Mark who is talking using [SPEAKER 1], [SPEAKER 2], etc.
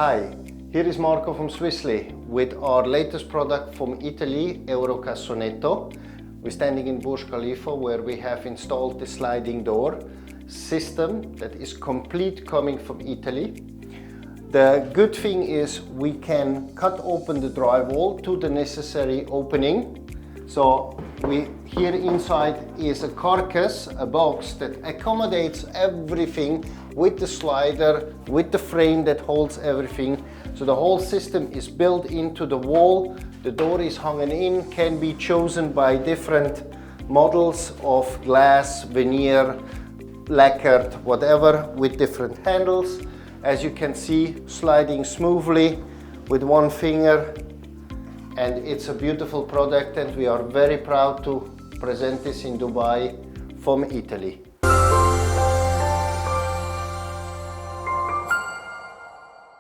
[SPEAKER 1] Hi, here is Marco from Swissly with our latest product from Italy, Eurocassonetto. We're standing in Burj Khalifa where we have installed the sliding door system that is complete coming from Italy. The good thing is we can cut open the drywall to the necessary opening. So here inside is a carcass, a box that accommodates everything with the slider, with the frame that holds everything. So the whole system is built into the wall. The door is hung in, can be chosen by different models of glass, veneer, lacquered, whatever, with different handles. As you can see, sliding smoothly with one finger. And it's a beautiful product and we are very proud to present this in Dubai from Italy.